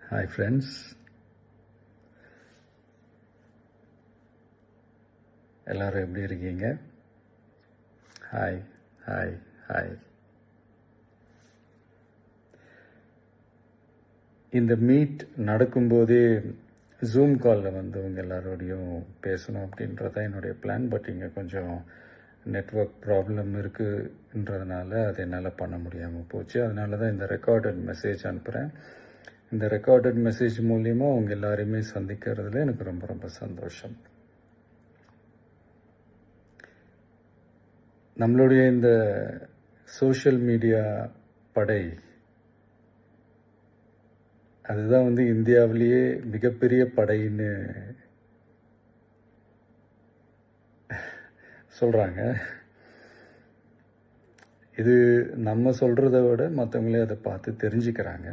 Hi friends, எல்லோரும் எப்படி இருக்கீங்க? Hi hi hi. இந்த மீட் நடக்கும்போதே ஜூம் காலில் வந்து உங்கள் எல்லாரோடையும் பேசணும் அப்படின்றதான் என்னுடைய பிளான். பட் இங்கே கொஞ்சம் நெட்வொர்க் ப்ராப்ளம் இருக்குன்றதுனால அது என்னால் பண்ண முடியாமல் போச்சு. அதனால தான் இந்த ரெக்கார்டட் மெசேஜ் அனுப்புகிறேன். இந்த ரெக்கார்டட் மெசேஜ் மூலிமா அவங்க எல்லாரையுமே சந்திக்கிறதுல எனக்கு ரொம்ப ரொம்ப சந்தோஷம். நம்மளுடைய இந்த சோஷியல் மீடியா படை அதுதான் வந்து இந்தியாவிலேயே மிகப்பெரிய படைன்னு சொல்கிறாங்க. இது நம்ம சொல்கிறத விட மற்றவங்களே அதை பார்த்து தெரிஞ்சுக்கிறாங்க.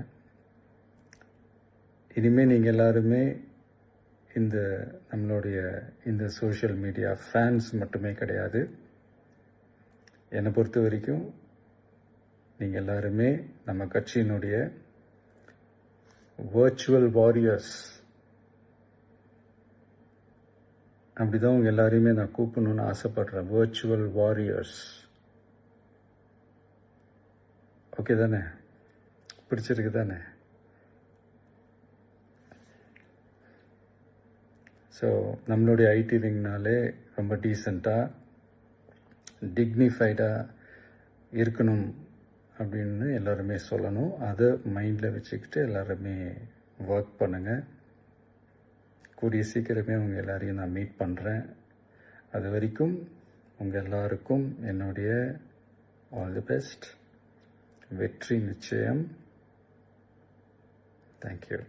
இனிமேல் நீங்கள் எல்லாருமே இந்த நம்மளுடைய இந்த சோஷியல் மீடியா ஃபேன்ஸ் மட்டுமே கிடையாது. என்னை பொறுத்த வரைக்கும் நீங்கள் எல்லாருமே நம்ம கட்சியினுடைய வர்ச்சுவல் வாரியர்ஸ். அப்படிதான் உங்கள் எல்லாரையுமே நான் கூப்பிடணும்னு ஆசைப்படுறேன். Virtual warriors. ஓகே தானே? பிடிச்சிருக்கு தானே? ஸோ நம்மளுடைய ஐடி விங்னாலே ரொம்ப டீசெண்டாக டிக்னிஃபைடாக இருக்கணும் அப்படின்னு எல்லாருமே சொல்லணும். அதை மைண்டில் வச்சுக்கிட்டு எல்லாருமே ஒர்க் பண்ணுங்கள். கூடிய சீக்கிரமே உங்கள் எல்லாரையும் நான் மீட் பண்ணுறேன். அது வரைக்கும் உங்கள் எல்லாருக்கும் என்னுடைய ஆல் தி பெஸ்ட். வெற்றி நிச்சயம். தேங்க்யூ.